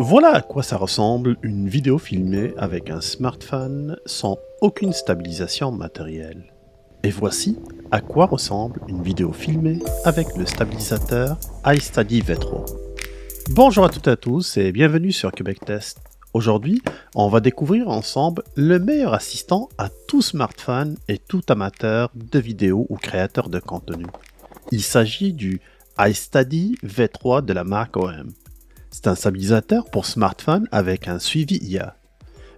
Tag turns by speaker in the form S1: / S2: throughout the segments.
S1: Voilà à quoi ça ressemble une vidéo filmée avec un smartphone sans aucune stabilisation matérielle. Et voici à quoi ressemble une vidéo filmée avec le stabilisateur iStudy V3. Bonjour à toutes et à tous et bienvenue sur Québec Test. Aujourd'hui, on va découvrir ensemble le meilleur assistant à tout smartphone et tout amateur de vidéo ou créateur de contenu. Il s'agit du iStudy V3 de la marque OM. C'est un stabilisateur pour smartphone avec un suivi IA.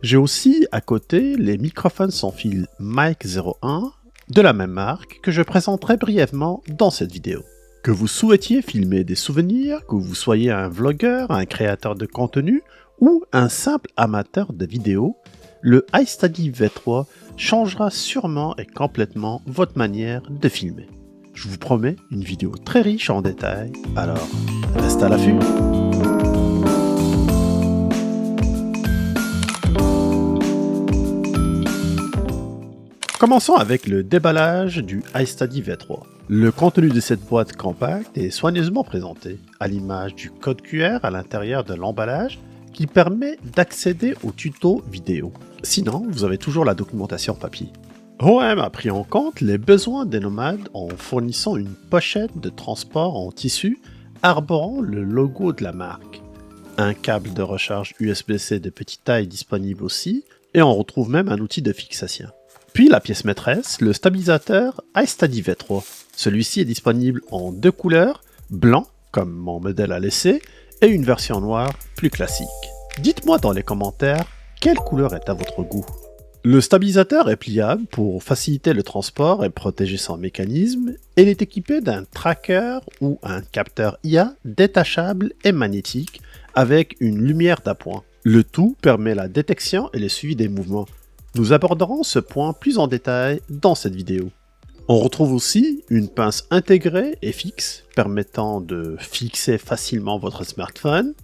S1: J'ai aussi à côté les microphones sans fil Mic 01 de la même marque que je présenterai brièvement dans cette vidéo. Que vous souhaitiez filmer des souvenirs, que vous soyez un vlogueur, un créateur de contenu ou un simple amateur de vidéo, le iStudy V3 changera sûrement et complètement votre manière de filmer. Je vous promets une vidéo très riche en détails, alors restez à l'affût. Commençons avec le déballage du iStudy V3. Le contenu de cette boîte compacte est soigneusement présenté, à l'image du code QR à l'intérieur de l'emballage qui permet d'accéder au tuto vidéo. Sinon, vous avez toujours la documentation papier. OM a pris en compte les besoins des nomades en fournissant une pochette de transport en tissu arborant le logo de la marque. Un câble de recharge USB-C de petite taille disponible aussi, et on retrouve même un outil de fixation. Puis la pièce maîtresse, le stabilisateur iStudy V3. Celui-ci est disponible en deux couleurs, blanc, comme mon modèle a laissé, et une version noire plus classique. Dites-moi dans les commentaires quelle couleur est à votre goût. Le stabilisateur est pliable pour faciliter le transport et protéger son mécanisme, et il est équipé d'un tracker ou un capteur IA détachable et magnétique avec une lumière d'appoint. Le tout permet la détection et le suivi des mouvements. Nous aborderons ce point plus en détail dans cette vidéo. On retrouve aussi une pince intégrée et fixe permettant de fixer facilement votre smartphone.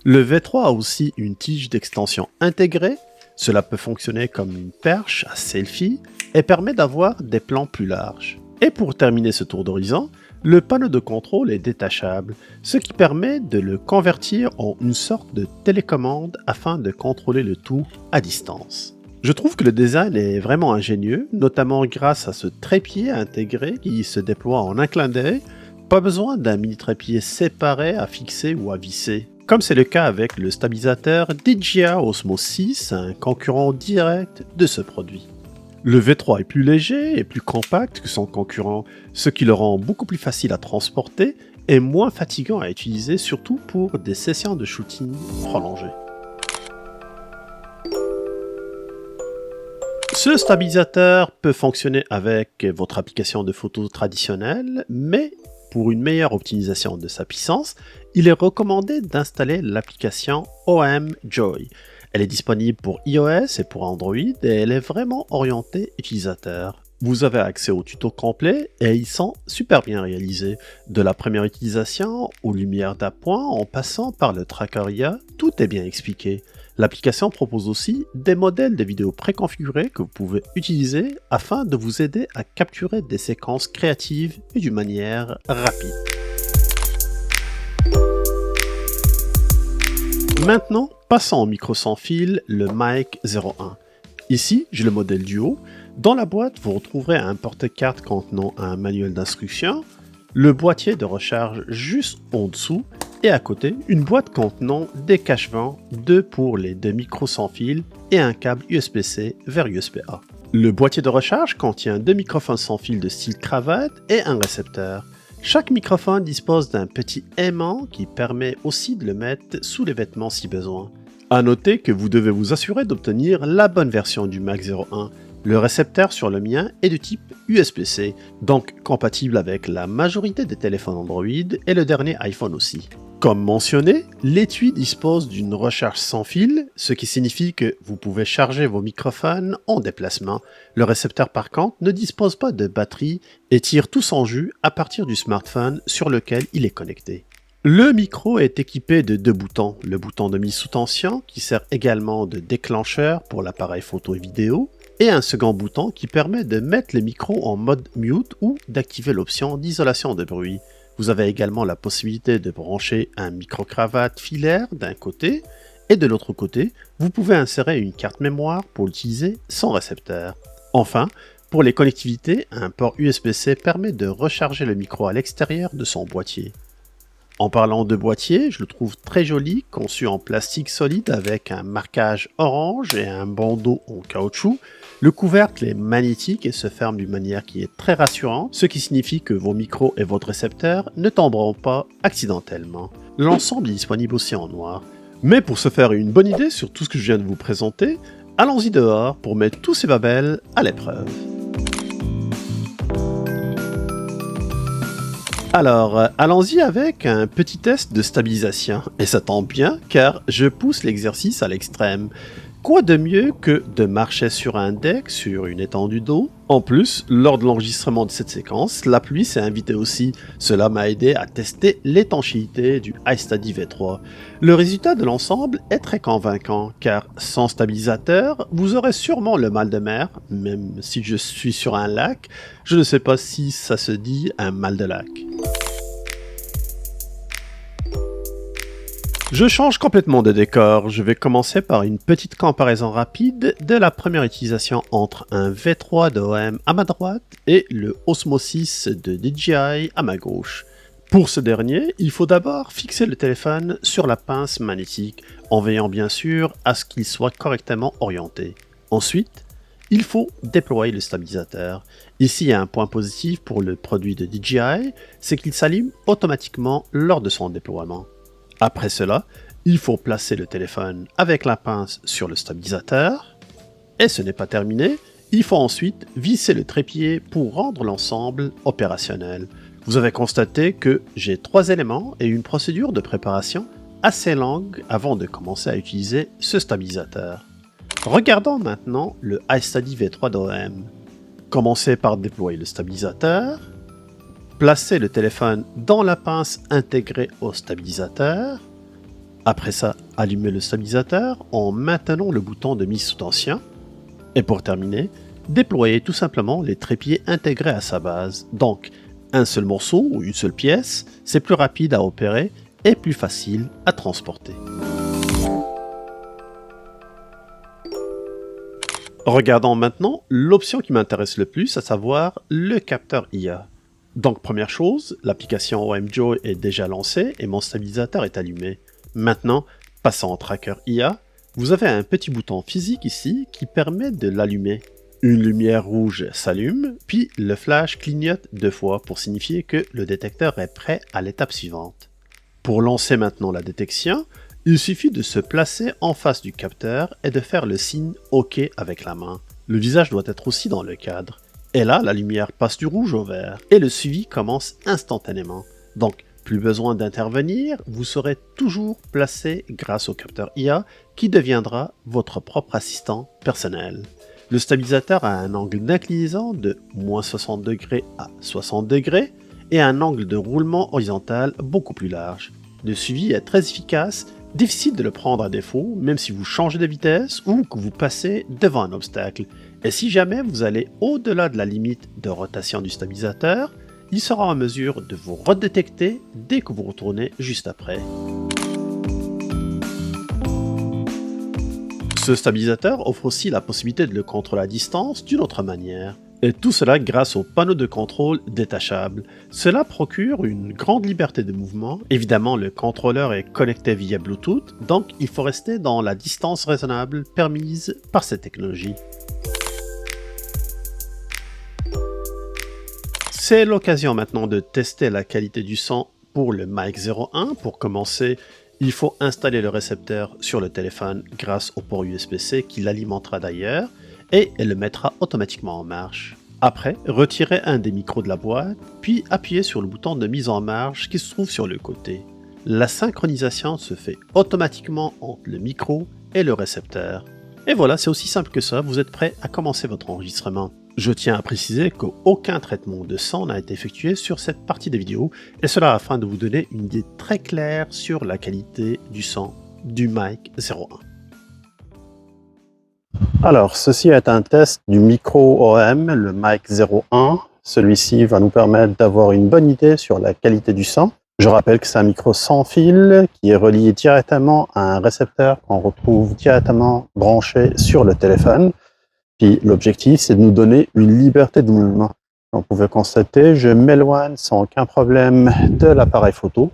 S1: Le V3 a aussi une tige d'extension intégrée. Cela peut fonctionner comme une perche à selfie et permet d'avoir des plans plus larges. Et pour terminer ce tour d'horizon, le panneau de contrôle est détachable, ce qui permet de le convertir en une sorte de télécommande afin de contrôler le tout à distance. Je trouve que le design est vraiment ingénieux, notamment grâce à ce trépied intégré qui se déploie en un clin d'œil. Pas besoin d'un mini trépied séparé à fixer ou à visser, comme c'est le cas avec le stabilisateur DJI Osmo 6, un concurrent direct de ce produit. Le V3 est plus léger et plus compact que son concurrent, ce qui le rend beaucoup plus facile à transporter et moins fatigant à utiliser, surtout pour des sessions de shooting prolongées. Ce stabilisateur peut fonctionner avec votre application de photos traditionnelle, mais pour une meilleure optimisation de sa puissance, il est recommandé d'installer l'application OM Joy. Elle est disponible pour iOS et pour Android et elle est vraiment orientée utilisateur. Vous avez accès aux tutos complets et ils sont super bien réalisés. De la première utilisation aux lumières d'appoint en passant par le tracker IA, tout est bien expliqué. L'application propose aussi des modèles de vidéos préconfigurés que vous pouvez utiliser afin de vous aider à capturer des séquences créatives et d'une manière rapide. Maintenant, passons au micro sans fil, le Mic 01. Ici, j'ai le modèle Duo. Dans la boîte, vous retrouverez un porte-carte contenant un manuel d'instructions, le boîtier de recharge juste en dessous, et à côté, une boîte contenant des cache-vents, deux pour les deux micros sans fil et un câble USB-C vers USB-A. Le boîtier de recharge contient deux microphones sans fil de style cravate et un récepteur. Chaque microphone dispose d'un petit aimant qui permet aussi de le mettre sous les vêtements si besoin. A noter que vous devez vous assurer d'obtenir la bonne version du Mic 01. Le récepteur sur le mien est du type USB-C, donc compatible avec la majorité des téléphones Android et le dernier iPhone aussi. Comme mentionné, l'étui dispose d'une recharge sans fil, ce qui signifie que vous pouvez charger vos microphones en déplacement. Le récepteur par contre ne dispose pas de batterie et tire tout son jus à partir du smartphone sur lequel il est connecté. Le micro est équipé de deux boutons, le bouton de mise sous tension qui sert également de déclencheur pour l'appareil photo et vidéo, et un second bouton qui permet de mettre le micro en mode mute ou d'activer l'option d'isolation de bruit. Vous avez également la possibilité de brancher un micro-cravate filaire d'un côté, et de l'autre côté, vous pouvez insérer une carte mémoire pour l'utiliser sans récepteur. Enfin, pour les connectivités, un port USB-C permet de recharger le micro à l'extérieur de son boîtier. En parlant de boîtier, je le trouve très joli, conçu en plastique solide avec un marquage orange et un bandeau en caoutchouc. Le couvercle est magnétique et se ferme d'une manière qui est très rassurante, ce qui signifie que vos micros et votre récepteur ne tomberont pas accidentellement. L'ensemble est disponible aussi en noir. Mais pour se faire une bonne idée sur tout ce que je viens de vous présenter, allons-y dehors pour mettre tous ces babels à l'épreuve. Alors, allons-y avec un petit test de stabilisation. Et ça tombe bien, car je pousse l'exercice à l'extrême. Quoi de mieux que de marcher sur un deck, sur une étendue d'eau? En plus, lors de l'enregistrement de cette séquence, la pluie s'est invitée aussi. Cela m'a aidé à tester l'étanchéité du iStudy V3. Le résultat de l'ensemble est très convaincant, car sans stabilisateur, vous aurez sûrement le mal de mer, même si je suis sur un lac, je ne sais pas si ça se dit un mal de lac. Je change complètement de décor, je vais commencer par une petite comparaison rapide de la première utilisation entre un V3 d'OM à ma droite et le Osmosis de DJI à ma gauche. Pour ce dernier, il faut d'abord fixer le téléphone sur la pince magnétique, en veillant bien sûr à ce qu'il soit correctement orienté. Ensuite, il faut déployer le stabilisateur. Ici, il y a un point positif pour le produit de DJI, c'est qu'il s'allume automatiquement lors de son déploiement. Après cela, il faut placer le téléphone avec la pince sur le stabilisateur. Et ce n'est pas terminé, il faut ensuite visser le trépied pour rendre l'ensemble opérationnel. Vous avez constaté que j'ai 3 éléments et une procédure de préparation assez longue avant de commencer à utiliser ce stabilisateur. Regardons maintenant le iStudy V3 d'OM. Commencez par déployer le stabilisateur. Placez le téléphone dans la pince intégrée au stabilisateur. Après ça, allumez le stabilisateur en maintenant le bouton de mise sous tension. Et pour terminer, déployez tout simplement les trépieds intégrés à sa base. Donc, un seul morceau ou une seule pièce, c'est plus rapide à opérer et plus facile à transporter. Regardons maintenant l'option qui m'intéresse le plus, à savoir le capteur IA. Donc première chose, l'application OMJoy est déjà lancée et mon stabilisateur est allumé. Maintenant, passons au tracker IA, vous avez un petit bouton physique ici qui permet de l'allumer. Une lumière rouge s'allume, puis le flash clignote 2 fois pour signifier que le détecteur est prêt à l'étape suivante. Pour lancer maintenant la détection, il suffit de se placer en face du capteur et de faire le signe OK avec la main. Le visage doit être aussi dans le cadre. Et là, la lumière passe du rouge au vert et le suivi commence instantanément. Donc, plus besoin d'intervenir, vous serez toujours placé grâce au capteur IA qui deviendra votre propre assistant personnel. Le stabilisateur a un angle d'inclinaison de moins 60 degrés à 60 degrés et un angle de roulement horizontal beaucoup plus large. Le suivi est très efficace, difficile de le prendre à défaut, même si vous changez de vitesse ou que vous passez devant un obstacle. Et si jamais vous allez au-delà de la limite de rotation du stabilisateur, il sera en mesure de vous redétecter dès que vous retournez juste après. Ce stabilisateur offre aussi la possibilité de le contrôler à distance d'une autre manière. Et tout cela grâce au panneau de contrôle détachable. Cela procure une grande liberté de mouvement. Évidemment, le contrôleur est connecté via Bluetooth, donc il faut rester dans la distance raisonnable permise par cette technologie. C'est l'occasion maintenant de tester la qualité du son pour le Mic 01. Pour commencer, il faut installer le récepteur sur le téléphone grâce au port USB-C qui l'alimentera d'ailleurs et le mettra automatiquement en marche. Après, retirez un des micros de la boîte, puis appuyez sur le bouton de mise en marche qui se trouve sur le côté. La synchronisation se fait automatiquement entre le micro et le récepteur. Et voilà, c'est aussi simple que ça, vous êtes prêt à commencer votre enregistrement. Je tiens à préciser qu'aucun traitement de son n'a été effectué sur cette partie des vidéos, et cela afin de vous donner une idée très claire sur la qualité du son du Mic 01. Alors, ceci est un test du micro OM, le Mic 01.
S2: Celui-ci va nous permettre d'avoir une bonne idée sur la qualité du son. Je rappelle que c'est un micro sans fil qui est relié directement à un récepteur qu'on retrouve directement branché sur le téléphone. Puis l'objectif, c'est de nous donner une liberté de mouvement. Vous pouvez constater, je m'éloigne sans aucun problème de l'appareil photo.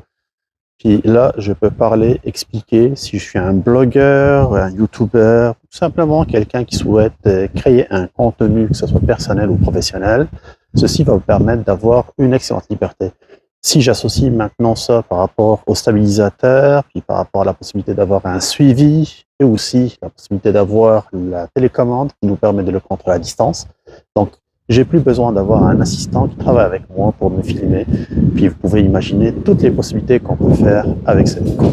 S2: Puis là, je peux parler, expliquer si je suis un blogueur, un YouTuber, tout simplement quelqu'un qui souhaite créer un contenu, que ce soit personnel ou professionnel. Ceci va vous permettre d'avoir une excellente liberté. Si j'associe maintenant ça par rapport au stabilisateur, puis par rapport à la possibilité d'avoir un suivi, et aussi la possibilité d'avoir la télécommande qui nous permet de le contrôler à distance. Donc, j'ai plus besoin d'avoir un assistant qui travaille avec moi pour me filmer. Puis vous pouvez imaginer toutes les possibilités qu'on peut faire avec ce micro.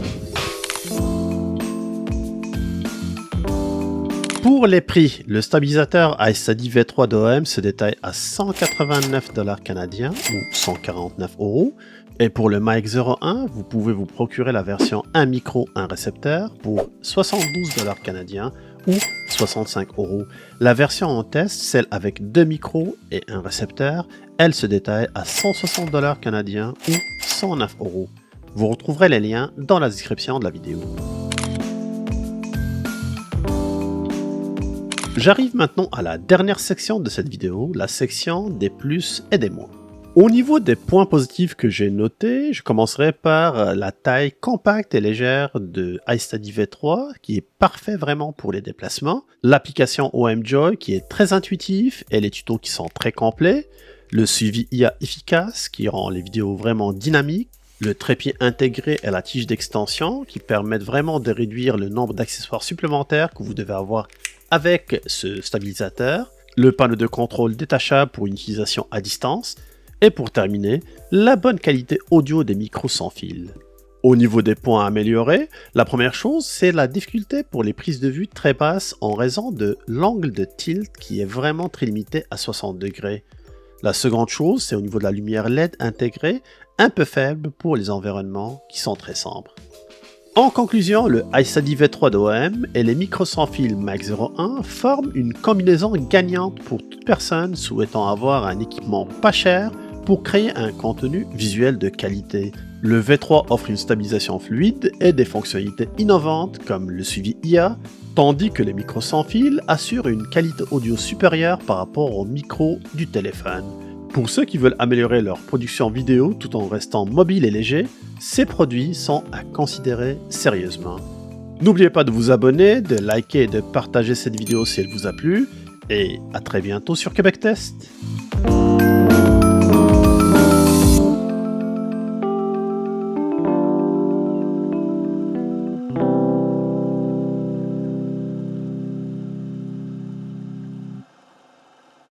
S1: Pour les prix, le stabilisateur iStudy V3 d'OM se détaille à 189 $ canadiens ou 149 €. Et pour le Mic 01, vous pouvez vous procurer la version 1 micro, 1 récepteur pour 72 $ canadiens ou 65 €. La version en test, celle avec 2 micros et 1 récepteur, elle se détaille à 160 $ canadiens ou 109 €. Vous retrouverez les liens dans la description de la vidéo. J'arrive maintenant à la dernière section de cette vidéo, la section des plus et des moins. Au niveau des points positifs que j'ai notés, je commencerai par la taille compacte et légère de iStudy V3 qui est parfait vraiment pour les déplacements, l'application OM Joy qui est très intuitive et les tutos qui sont très complets, le suivi IA efficace qui rend les vidéos vraiment dynamiques, le trépied intégré et la tige d'extension qui permettent vraiment de réduire le nombre d'accessoires supplémentaires que vous devez avoir avec ce stabilisateur, le panneau de contrôle détachable pour une utilisation à distance, et pour terminer, la bonne qualité audio des micros sans fil. Au niveau des points à améliorer, la première chose, c'est la difficulté pour les prises de vue très basses en raison de l'angle de tilt qui est vraiment très limité à 60 degrés. La seconde chose, c'est au niveau de la lumière LED intégrée, un peu faible pour les environnements qui sont très sombres. En conclusion, le iStudy V3 d'OM et les micros sans fil Mic 01 forment une combinaison gagnante pour toute personne souhaitant avoir un équipement pas cher pour créer un contenu visuel de qualité. Le V3 offre une stabilisation fluide et des fonctionnalités innovantes comme le suivi IA, tandis que les micros sans fil assurent une qualité audio supérieure par rapport aux micros du téléphone. Pour ceux qui veulent améliorer leur production vidéo tout en restant mobile et léger, ces produits sont à considérer sérieusement. N'oubliez pas de vous abonner, de liker et de partager cette vidéo si elle vous a plu, et à très bientôt sur Québec Test.